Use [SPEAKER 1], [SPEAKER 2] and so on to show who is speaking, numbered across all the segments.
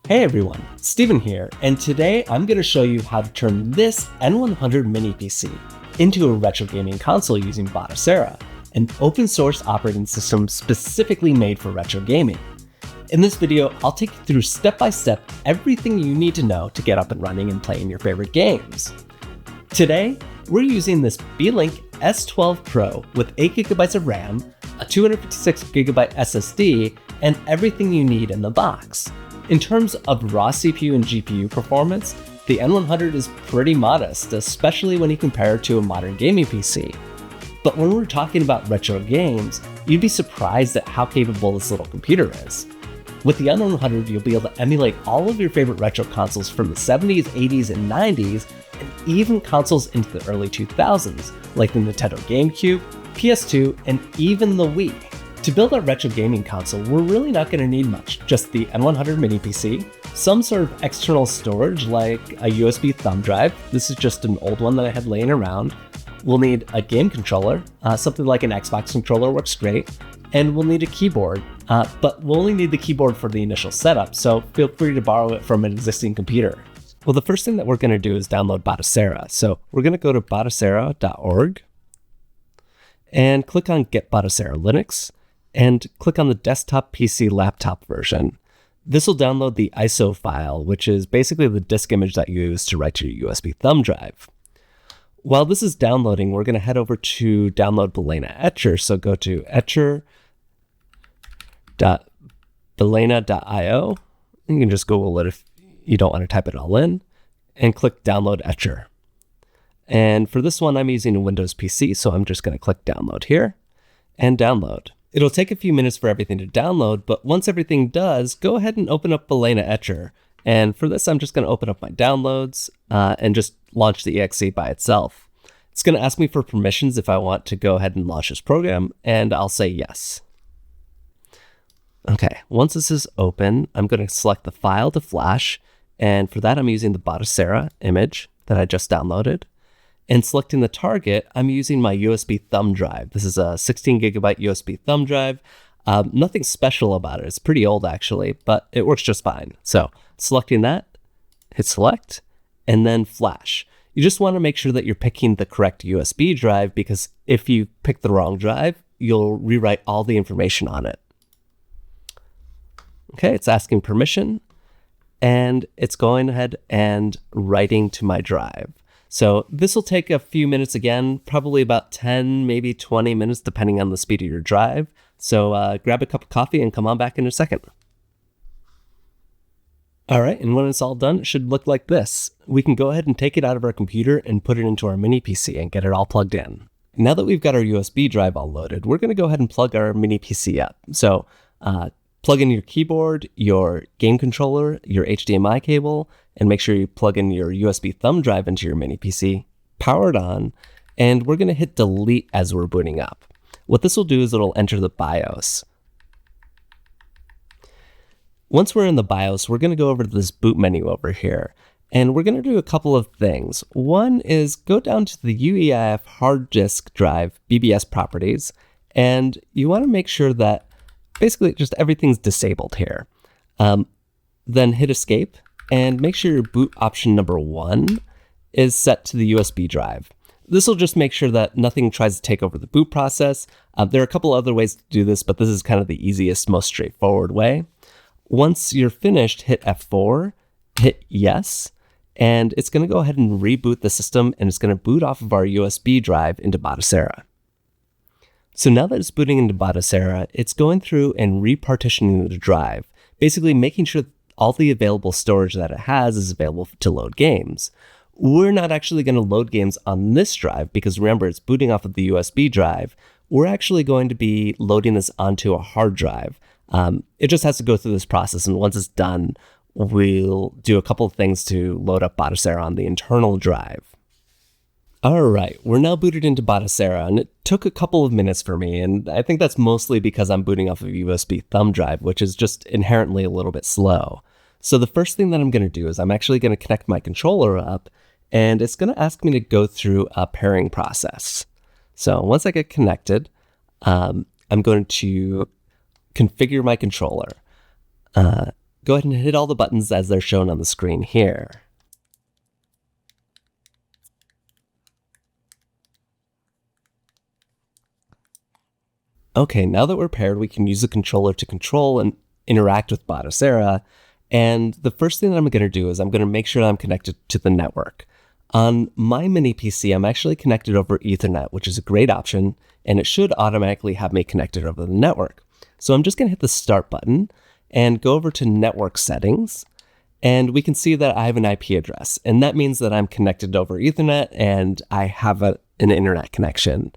[SPEAKER 1] Hey everyone, Steven here, and today I'm going to show you how to turn this N100 mini PC into a retro gaming console using Batocera, an open source operating system specifically made for retro gaming. In this video, I'll take you through step by step everything you need to know to get up and running and playing your favorite games. Today, we're using this Beelink S12 Pro with 8GB of RAM, a 256GB SSD, and everything you need in the box. In terms of raw CPU and GPU performance, the N100 is pretty modest, especially when you compare it to a modern gaming PC. But when we're talking about retro games, you'd be surprised at how capable this little computer is. With the N100, you'll be able to emulate all of your favorite retro consoles from the 70s, 80s, and 90s, and even consoles into the early 2000s, like the Nintendo Gamecube, PS2, and even the Wii. To build our retro gaming console, we're really not going to need much, just the N100 mini PC, some sort of external storage like a USB thumb drive. This is just an old one that I had laying around. We'll need a game controller, something like an Xbox controller works great, and we'll need a keyboard, but we'll only need the keyboard for the initial setup, so feel free to borrow it from an existing computer. Well, the first thing that we're going to do is download Batocera, so we're going to go to batocera.org and click on Get Batocera Linux, and click on the desktop PC laptop version. This will download the ISO file, which is basically the disk image that you use to write to your USB thumb drive. While this is downloading, we're going to head over to download Beelink Etcher. So go to etcher.beelink.io. You can just Google it if you don't want to type it all in, and click download Etcher. And for this one, I'm using a Windows PC, so I'm just going to click download here and download. It'll take a few minutes for everything to download, but once everything does, go ahead and open up Beelink Etcher. And for this, I'm just going to open up my downloads and just launch the exe by itself. It's going to ask me for permissions if I want to go ahead and launch this program, and I'll say yes. Okay, once this is open, I'm going to select the file to flash, and for that, I'm using the Batocera image that I just downloaded. And selecting the target, I'm using my USB thumb drive. This is a 16GB USB thumb drive. Nothing special about it. It's pretty old actually, but it works just fine. So selecting that, hit select, and then flash. You just want to make sure that you're picking the correct USB drive, because if you pick the wrong drive, you'll rewrite all the information on it. Okay, it's asking permission, and it's going ahead and writing to my drive. So this will take a few minutes again, probably about 10, maybe 20 minutes, depending on the speed of your drive. So grab a cup of coffee and come on back in a second. All right, and when it's all done, it should look like this. We can go ahead and take it out of our computer and put it into our mini PC and get it all plugged in. Now that we've got our USB drive all loaded, we're going to go ahead and plug our mini PC up. So plug in your keyboard, your game controller, your HDMI cable, and make sure you plug in your USB thumb drive into your mini PC, power it on, and we're going to hit delete as we're booting up. What this will do is it'll enter the BIOS. Once we're in the BIOS, we're going to go over to this boot menu over here, and we're going to do a couple of things. One is go down to the UEFI hard disk drive BBS properties, and you want to make sure that basically just everything's disabled here. Then hit escape and make sure your boot option number 1 is set to the USB drive. This will just make sure that nothing tries to take over the boot process. There are a couple other ways to do this, but this is kind of the easiest, most straightforward way. Once you're finished, hit F4, hit yes, and it's going to go ahead and reboot the system, and it's going to boot off of our USB drive into Batocera. So now that it's booting into Batocera, it's going through and repartitioning the drive, basically making sure all the available storage that it has is available to load games. We're not actually going to load games on this drive because remember, it's booting off of the USB drive. We're actually going to be loading this onto a hard drive. It just has to go through this process, and once it's done, we'll do a couple of things to load up Batocera on the internal drive. All right, we're now booted into Batocera, and it took a couple of minutes for me, and I think that's mostly because I'm booting off of a USB thumb drive, which is just inherently a little bit slow. So the first thing that I'm going to do is I'm actually going to connect my controller up, and it's going to ask me to go through a pairing process. So once I get connected, I'm going to configure my controller. Go go ahead and hit all the buttons as they're shown on the screen here. Okay, now that we're paired, we can use the controller to control and interact with Batocera. And the first thing that I'm going to do is I'm going to make sure that I'm connected to the network. On my mini PC, I'm actually connected over Ethernet, which is a great option, and it should automatically have me connected over the network. So I'm just going to hit the start button and go over to network settings, and we can see that I have an IP address, and that means that I'm connected over Ethernet and I have an internet connection.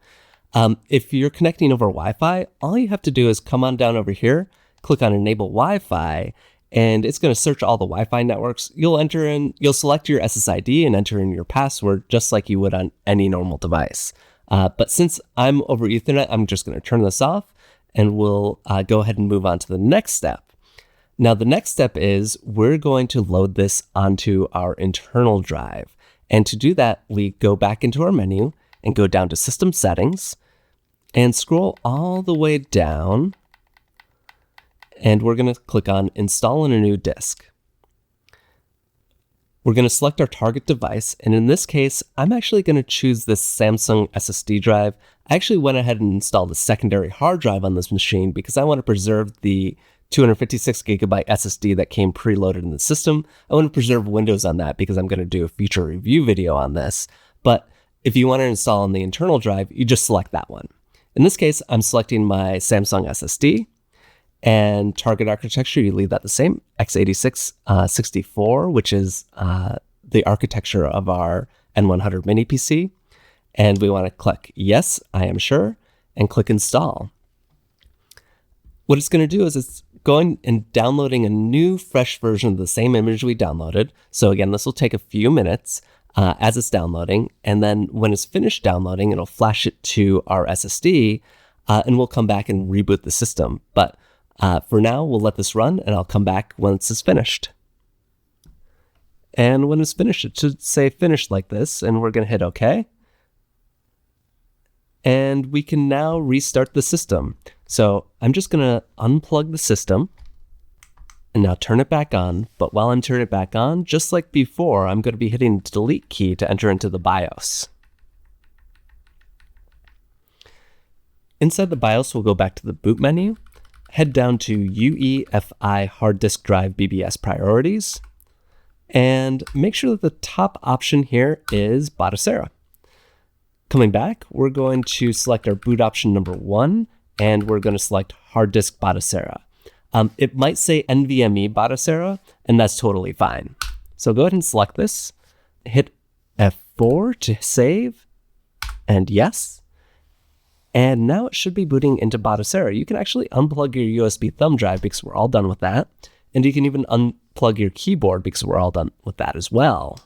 [SPEAKER 1] If you're connecting over Wi-Fi, all you have to do is come on down over here, click on Enable Wi-Fi, and it's going to search all the Wi-Fi networks. You'll select your SSID and enter in your password just like you would on any normal device. But since I'm over Ethernet, I'm just going to turn this off, and we'll go ahead and move on to the next step. Now, the next step is we're going to load this onto our internal drive. And to do that, we go back into our menu and go down to System Settings and scroll all the way down. And we're going to click on Install in a new disk. We're going to select our target device. And in this case, I'm actually going to choose this Samsung SSD drive. I actually went ahead and installed a secondary hard drive on this machine because I want to preserve the 256 gigabyte SSD that came preloaded in the system. I want to preserve Windows on that because I'm going to do a future review video on this. But if you want to install on the internal drive, you just select that one. In this case, I'm selecting my Samsung SSD, and target architecture, you leave that the same, x86 64, which is the architecture of our N100 mini PC. And we want to click Yes, I am sure, and click Install. What it's going to do is it's going and downloading a new fresh version of the same image we downloaded. So again, this will take a few minutes as it's downloading. And then when it's finished downloading, it'll flash it to our SSD and we'll come back and reboot the system. But for now, we'll let this run and I'll come back once it's finished. And when it's finished, it should say finished like this, and we're going to hit OK. And we can now restart the system. So I'm just going to unplug the system and now turn it back on. But while I'm turning it back on, just like before, I'm going to be hitting the delete key to enter into the BIOS. Inside the BIOS, we'll go back to the boot menu, head down to UEFI hard disk drive BBS priorities, and make sure that the top option here is Batocera. Coming back, we're going to select our boot option number 1, and we're going to select hard disk Batocera. It might say NVMe Batocera, and that's totally fine. So go ahead and select this, hit F4 to save, and yes. And now it should be booting into Batocera. You can actually unplug your USB thumb drive because we're all done with that. And you can even unplug your keyboard because we're all done with that as well.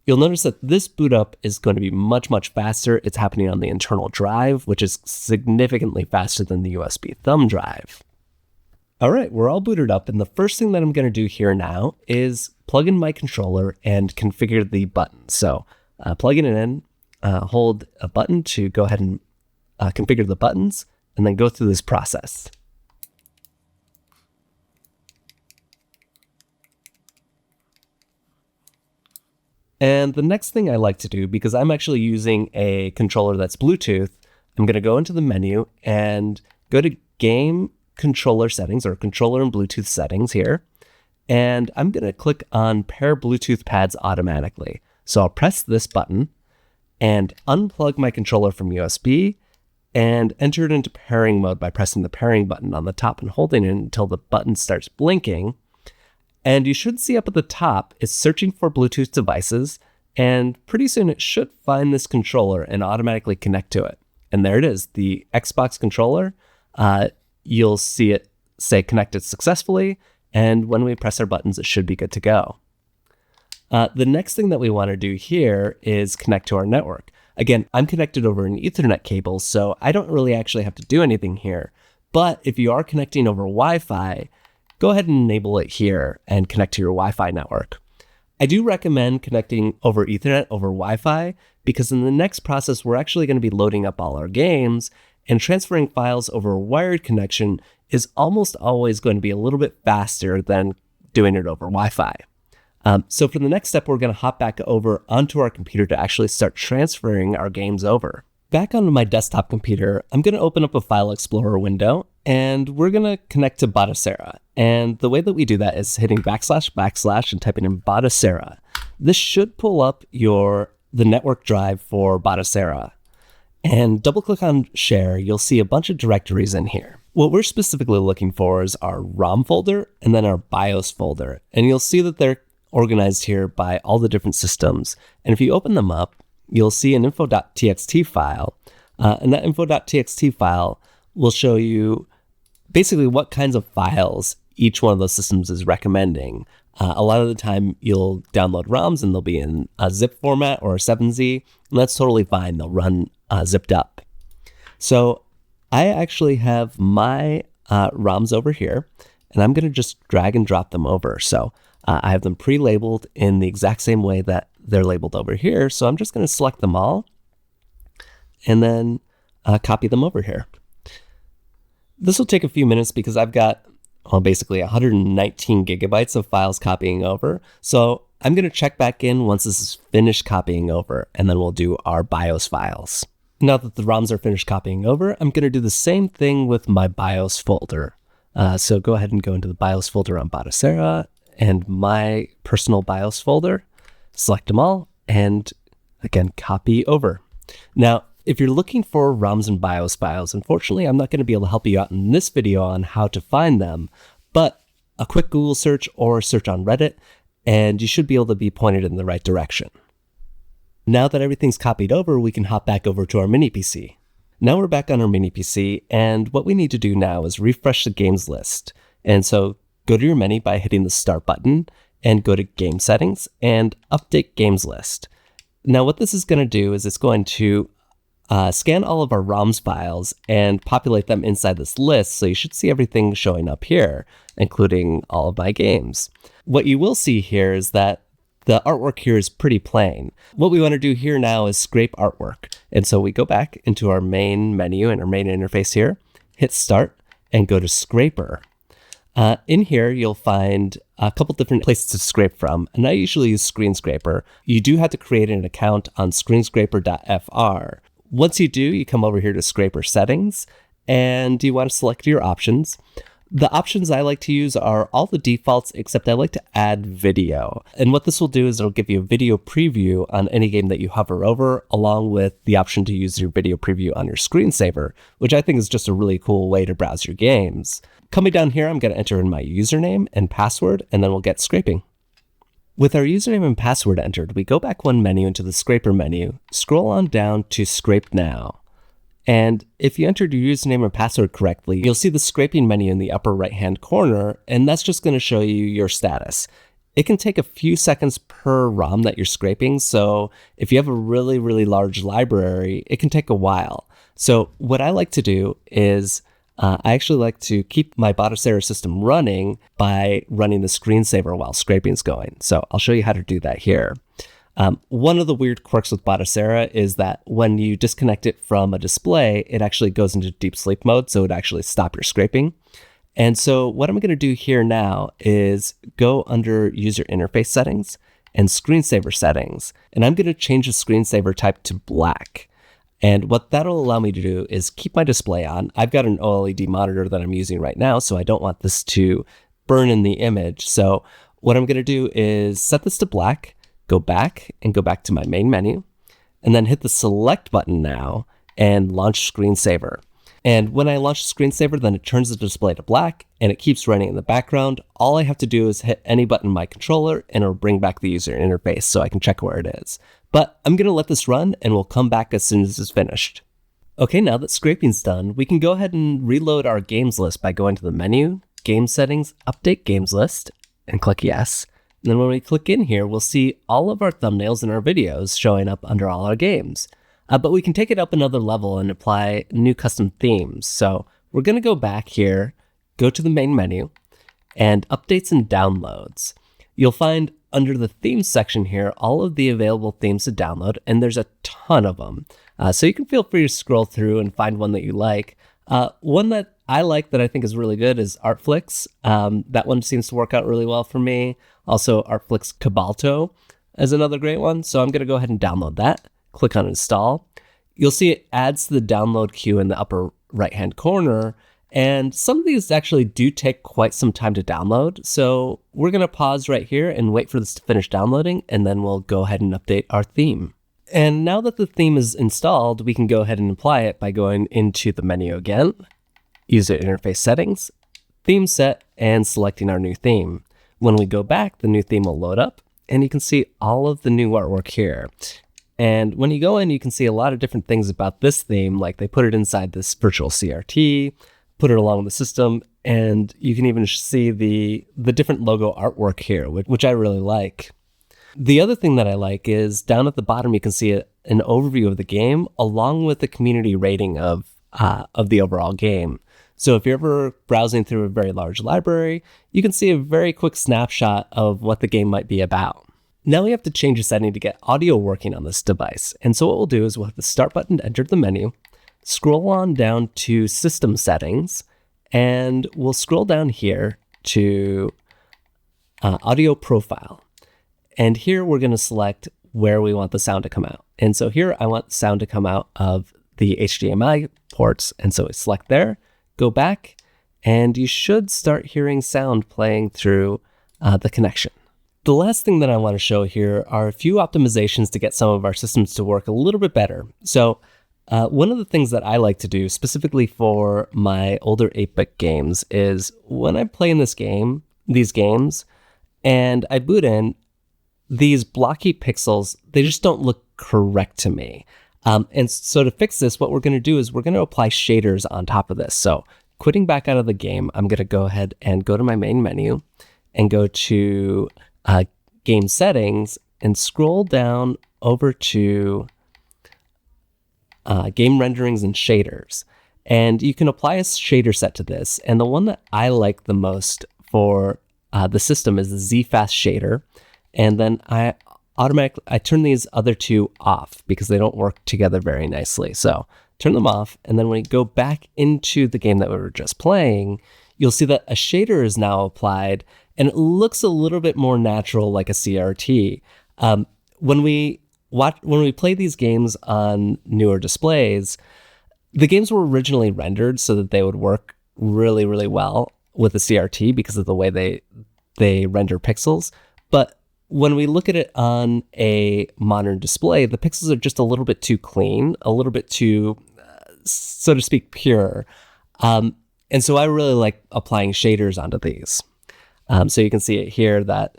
[SPEAKER 1] You'll notice that this boot up is going to be much, much faster. It's happening on the internal drive, which is significantly faster than the USB thumb drive. All right, we're all booted up. And the first thing that I'm going to do here now is plug in my controller and configure the buttons. So plugging it in, hold a button to go ahead and configure the buttons, and then go through this process. And the next thing I like to do, because I'm actually using a controller that's Bluetooth, I'm going to go into the menu and go to Game Controller Settings, or Controller and Bluetooth Settings here. And I'm going to click on Pair Bluetooth Pads Automatically. So I'll press this button and unplug my controller from USB and enter it into pairing mode by pressing the pairing button on the top and holding it until the button starts blinking. And you should see up at the top, it's searching for Bluetooth devices, and pretty soon it should find this controller and automatically connect to it. And there it is, the Xbox controller. You'll see it say connected successfully, and when we press our buttons, it should be good to go. The next thing that we want to do here is connect to our network. Again, I'm connected over an Ethernet cable, so I don't really actually have to do anything here. But if you are connecting over Wi-Fi, go ahead and enable it here and connect to your Wi-Fi network. I do recommend connecting over Ethernet over Wi-Fi because in the next process, we're actually going to be loading up all our games. and transferring files over a wired connection is almost always going to be a little bit faster than doing it over Wi-Fi. So for the next step, we're going to hop back over onto our computer to actually start transferring our games over. Back onto my desktop computer, I'm going to open up a File Explorer window, and we're going to connect to Batocera. And the way that we do that is hitting // and typing in Batocera. This should pull up the network drive for Batocera. And double click on Share, you'll see a bunch of directories in here. What we're specifically looking for is our ROM folder and then our BIOS folder. And you'll see that they're organized here by all the different systems. And if you open them up, you'll see an info.txt file. And that info.txt file will show you basically what kinds of files each one of those systems is recommending. A lot of the time you'll download ROMs and they'll be in a zip format or a 7Z, and that's totally fine. They'll run zipped up. So I actually have my ROMs over here, and I'm going to just drag and drop them over. So I have them pre-labeled in the exact same way that they're labeled over here. So I'm just going to select them all and then copy them over here. This will take a few minutes because I've got basically 119 gigabytes of files copying over. So I'm going to check back in once this is finished copying over, and then we'll do our BIOS files. Now that the ROMs are finished copying over, I'm going to do the same thing with my BIOS folder. So go ahead and go into the BIOS folder on Batocera and my personal BIOS folder, select them all, and again, copy over. Now, if you're looking for ROMs and BIOS files, unfortunately, I'm not going to be able to help you out in this video on how to find them, but a quick Google search or search on Reddit, and you should be able to be pointed in the right direction. Now that everything's copied over, we can hop back over to our mini PC. Now we're back on our mini PC, and what we need to do now is refresh the games list. And so go to your menu by hitting the Start button, and go to Game Settings, and Update Games List. Now what this is going to do is it's going to scan all of our ROMs files and populate them inside this list, so you should see everything showing up here, including all of my games. What you will see here is that the artwork here is pretty plain. What we want to do here now is scrape artwork. And so we go back into our main menu and our main interface here, hit Start, and go to Scraper. In here, you'll find a couple different places to scrape from, and I usually use Screenscraper. You do have to create an account on screenscraper.fr. Once you do, you come over here to Scraper Settings, and you want to select your options. The options I like to use are all the defaults, except I like to add video. And what this will do is it'll give you a video preview on any game that you hover over, along with the option to use your video preview on your screensaver, which I think is just a really cool way to browse your games. Coming down here, I'm going to enter in my username and password, and then we'll get scraping. With our username and password entered, we go back one menu into the Scraper menu, scroll on down to Scrape Now. And if you entered your username and password correctly, you'll see the scraping menu in the upper right-hand corner, and that's just going to show you your status. It can take a few seconds per ROM that you're scraping, so if you have a really, really large library, it can take a while. So what I like to do is I actually like to keep my Batocera system running by running the screensaver while scraping's going. So I'll show you how to do that here. One of the weird quirks with Batocera is that when you disconnect it from a display, it actually goes into deep sleep mode, so it actually stops your scraping. And so what I'm going to do here now is go under User Interface Settings and Screensaver Settings, and I'm going to change the screensaver type to black. And what that'll allow me to do is keep my display on. I've got an OLED monitor that I'm using right now, so I don't want this to burn in the image. So what I'm going to do is set this to black, go back to my main menu, and then hit the Select button now and launch Screensaver. And when I launch Screensaver, then it turns the display to black and it keeps running in the background. All I have to do is hit any button on my controller and it'll bring back the user interface so I can check where it is. But I'm going to let this run and we'll come back as soon as it's finished. Okay, now that scraping's done, we can go ahead and reload our games list by going to the menu, Game Settings, Update Games List, and click Yes. And then when we click in here, we'll see all of our thumbnails and our videos showing up under all our games. But we can take it up another level and apply new custom themes. So we're going to go back here, go to the main menu, and Updates and Downloads. You'll find under the themes section here, all of the available themes to download, and there's a ton of them. So you can feel free to scroll through and find one that you like. One that I like that I think is really good is Artflix. That one seems to work out really well for me. Also, Artflix Cobalto is another great one. So I'm going to go ahead and download that. Click on install. You'll see it adds to the download queue in the upper right-hand corner. And some of these actually do take quite some time to download. So we're going to pause right here and wait for this to finish downloading, and then we'll go ahead and update our theme. And now that the theme is installed, we can go ahead and apply it by going into the menu again, user interface settings, theme set, and selecting our new theme. When we go back, the new theme will load up, and you can see all of the new artwork here. And when you go in, you can see a lot of different things about this theme, like they put it inside this virtual CRT, put it along the system, and you can even see the different logo artwork here, which I really like. The other thing that I like is down at the bottom, you can see an overview of the game along with the community rating of the overall game. So if you're ever browsing through a very large library, you can see a very quick snapshot of what the game might be about. Now we have to change a setting to get audio working on this device. And so what we'll do is we'll hit the start button to enter the menu, scroll on down to system settings, and we'll scroll down here to audio profile. And here we're going to select where we want the sound to come out. And so here I want the sound to come out of the HDMI ports. And so we select there, go back, and you should start hearing sound playing through the connection. The last thing that I want to show here are a few optimizations to get some of our systems to work a little bit better. So one of the things that I like to do specifically for my older 8-bit games is when I'm playing these games, and I boot in, these blocky pixels, they just don't look correct to me. And so to fix this, what we're going to do is we're going to apply shaders on top of this. So quitting back out of the game, I'm going to go ahead and go to my main menu and go to game settings and scroll down over to game renderings and shaders. And you can apply a shader set to this. And the one that I like the most for the system is the ZFast shader. And then I turn these other two off because they don't work together very nicely. So turn them off. And then when you go back into the game that we were just playing, you'll see that a shader is now applied and it looks a little bit more natural like a CRT. When we play these games on newer displays, the games were originally rendered so that they would work really, really well with a CRT because of the way they render pixels. But when we look at it on a modern display, the pixels are just a little bit too clean, a little bit too, so to speak, pure. And so I really like applying shaders onto these. So you can see it here that,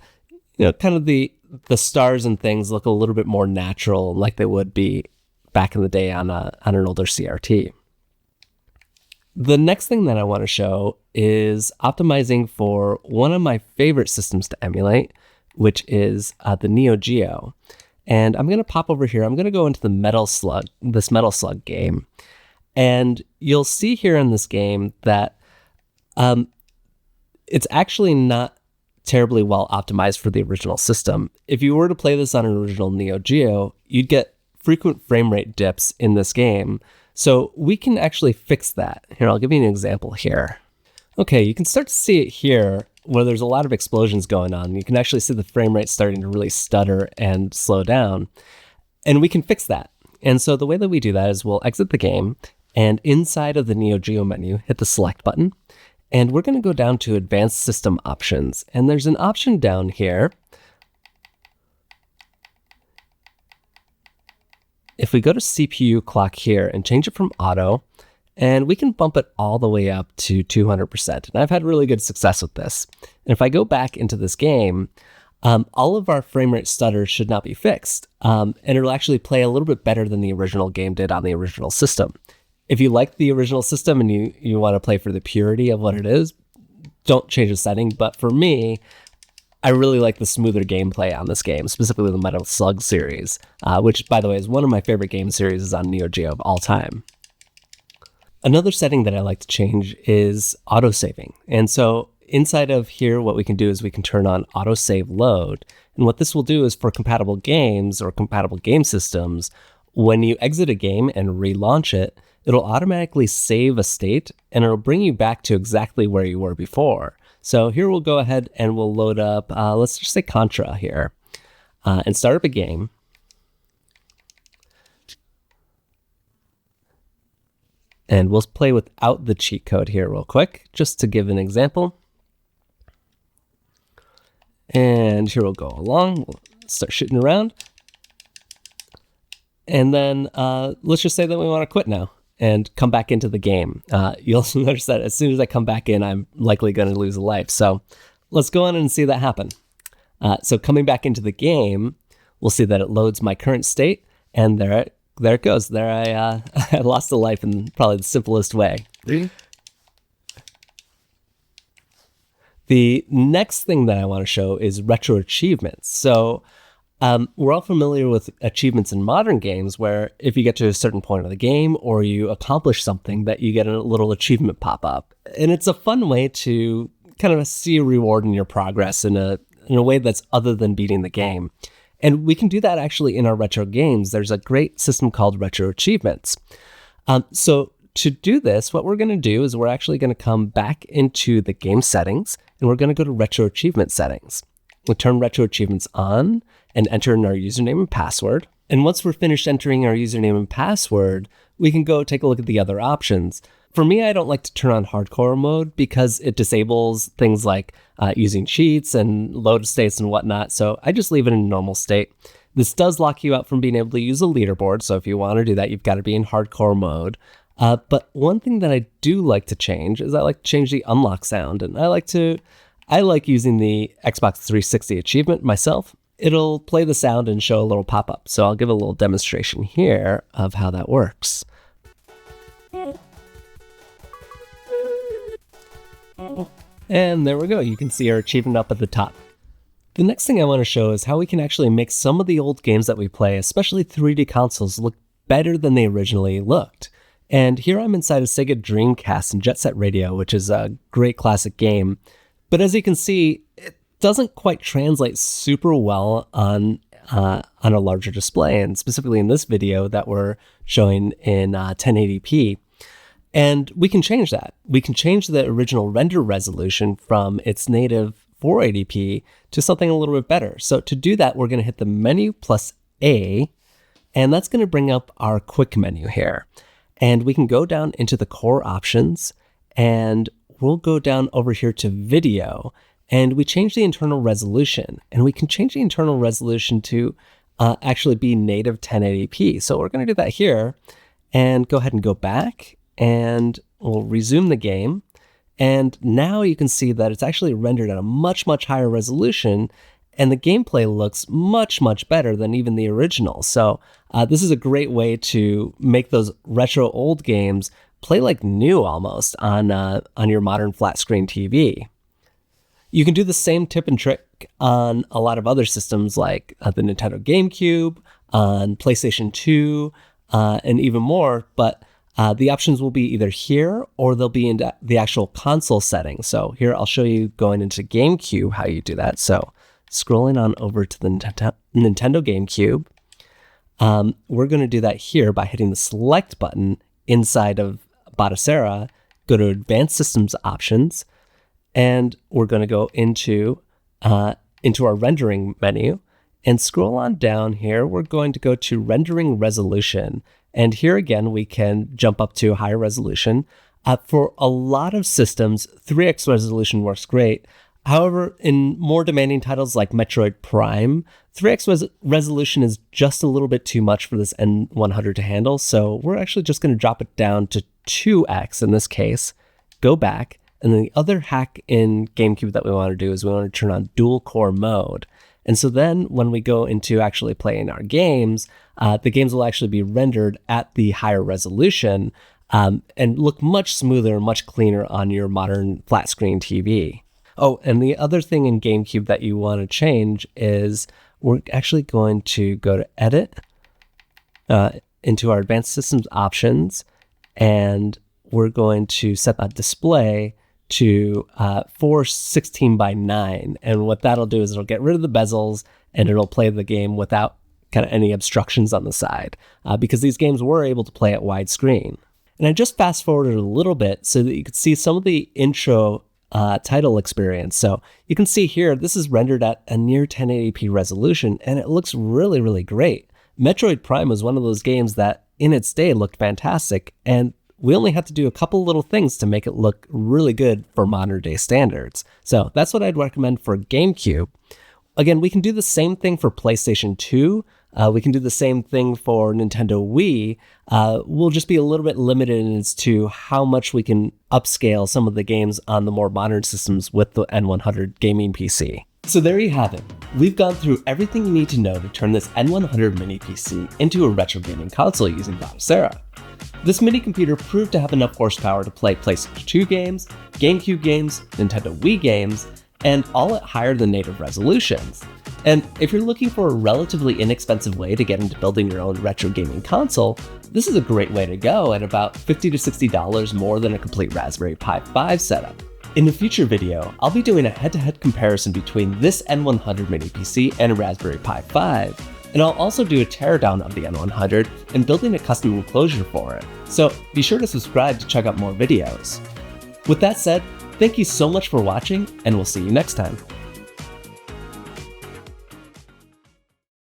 [SPEAKER 1] kind of the stars and things look a little bit more natural, like they would be back in the day on an older CRT. The next thing that I want to show is optimizing for one of my favorite systems to emulate, which is the NeoGeo. And I'm going to pop over here. I'm going to go into this Metal Slug game. And you'll see here in this game that it's actually not terribly well optimized for the original system. If you were to play this on an original NeoGeo, you'd get frequent frame rate dips in this game. So we can actually fix that. Here, I'll give you an example here. Okay, you can start to see it here where there's a lot of explosions going on. You can actually see the frame rate starting to really stutter and slow down. And we can fix that. And so the way that we do that is we'll exit the game, and inside of the NeoGeo menu, hit the select button. And we're going to go down to Advanced System Options. And there's an option down here. If we go to CPU clock here and change it from auto, and we can bump it all the way up to 200%. And I've had really good success with this. And if I go back into this game, all of our frame rate stutters should not be fixed. And it'll actually play a little bit better than the original game did on the original system. If you like the original system and you want to play for the purity of what it is, don't change the setting. But for me, I really like the smoother gameplay on this game, specifically the Metal Slug series, which, by the way, is one of my favorite game series on NeoGeo of all time. Another setting that I like to change is autosaving. And so inside of here, what we can do is we can turn on autosave load. And what this will do is for compatible games or compatible game systems, when you exit a game and relaunch it, it'll automatically save a state and it'll bring you back to exactly where you were before. So here we'll go ahead and we'll load up, let's just say Contra here, and start up a game. And we'll play without the cheat code here real quick, just to give an example. And here we'll go along, we'll start shooting around. And then let's just say that we want to quit now and come back into the game. You'll notice that as soon as I come back in, I'm likely going to lose a life. So let's go on and see that happen. So coming back into the game, we'll see that it loads my current state, and there it goes. There I lost a life in probably the simplest way. The next thing that I want to show is retro achievements. So we're all familiar with achievements in modern games where if you get to a certain point of the game or you accomplish something, that you get a little achievement pop up. And it's a fun way to kind of see a reward in your progress in a way that's other than beating the game. And we can do that actually in our retro games. There's a great system called Retro Achievements. So to do this, what we're going to do is we're actually going to come back into the game settings, and we're going to go to Retro Achievement settings. We'll turn Retro Achievements on and enter in our username and password. And once we're finished entering our username and password, we can go take a look at the other options. For me, I don't like to turn on hardcore mode because it disables things like using cheats and load states and whatnot. So I just leave it in normal state. This does lock you out from being able to use a leaderboard. So if you want to do that, you've got to be in hardcore mode. But one thing that I do like to change is I like to change the unlock sound. And I like using the Xbox 360 achievement myself. It'll play the sound and show a little pop-up. So I'll give a little demonstration here of how that works. And there we go. You can see our achievement up at the top. The next thing I want to show is how we can actually make some of the old games that we play, especially 3D consoles, look better than they originally looked. And here I'm inside a Sega Dreamcast and Jet Set Radio, which is a great classic game. But as you can see, it doesn't quite translate super well on a larger display, and specifically in this video that we're showing in 1080p. And we can change that. We can change the original render resolution from its native 480p to something a little bit better. So to do that, we're going to hit the menu plus A, and that's going to bring up our quick menu here. And we can go down into the core options, and we'll go down over here to video, and we change the internal resolution. And we can change the internal resolution to actually be native 1080p. So we're going to do that here, and go ahead and go back, and we'll resume the game. And now you can see that it's actually rendered at a much, much higher resolution, and the gameplay looks much, much better than even the original. So this is a great way to make those retro old games play like new almost on your modern flat screen TV. You can do the same tip and trick on a lot of other systems like the Nintendo Gamecube, on PlayStation 2, and even more, but the options will be either here or they'll be in the actual console settings. So here I'll show you going into GameCube how you do that. So scrolling on over to the Nintendo GameCube, we're going to do that here by hitting the select button inside of Batocera, go to Advanced Systems Options, and we're going to go into our rendering menu and scroll on down here. We're going to go to Rendering Resolution. And here again, we can jump up to higher resolution. For a lot of systems, 3x resolution works great. However, in more demanding titles like Metroid Prime, 3x resolution is just a little bit too much for this N100 to handle. So we're actually just going to drop it down to 2x in this case, go back. And then the other hack in GameCube that we want to do is we want to turn on dual core mode. And so then when we go into actually playing our games, the games will actually be rendered at the higher resolution and look much smoother, much cleaner on your modern flat screen TV. Oh, and the other thing in GameCube that you want to change is we're actually going to go to Edit, into our Advanced Systems Options, and we're going to set that display to 416:9. And what that'll do is it'll get rid of the bezels and it'll play the game without kind of any obstructions on the side, because these games were able to play at widescreen. And I just fast forwarded a little bit so that you could see some of the intro title experience. So you can see here, this is rendered at a near 1080p resolution, and it looks really, really great. Metroid Prime was one of those games that in its day looked fantastic, and we only had to do a couple little things to make it look really good for modern day standards. So that's what I'd recommend for GameCube. Again, we can do the same thing for PlayStation 2. We can do the same thing for Nintendo Wii. We'll just be a little bit limited as to how much we can upscale some of the games on the more modern systems with the N100 gaming PC. So there you have it. We've gone through everything you need to know to turn this N100 mini PC into a retro gaming console using Batocera. This mini computer proved to have enough horsepower to play PlayStation 2 games, GameCube games, Nintendo Wii games, and all at higher than native resolutions. And if you're looking for a relatively inexpensive way to get into building your own retro gaming console, this is a great way to go at about $50 to $60 more than a complete Raspberry Pi 5 setup. In a future video, I'll be doing a head-to-head comparison between this N100 mini PC and a Raspberry Pi 5, and I'll also do a teardown of the N100 and building a custom enclosure for it. So be sure to subscribe to check out more videos. With that said, thank you so much for watching, and we'll see you next time.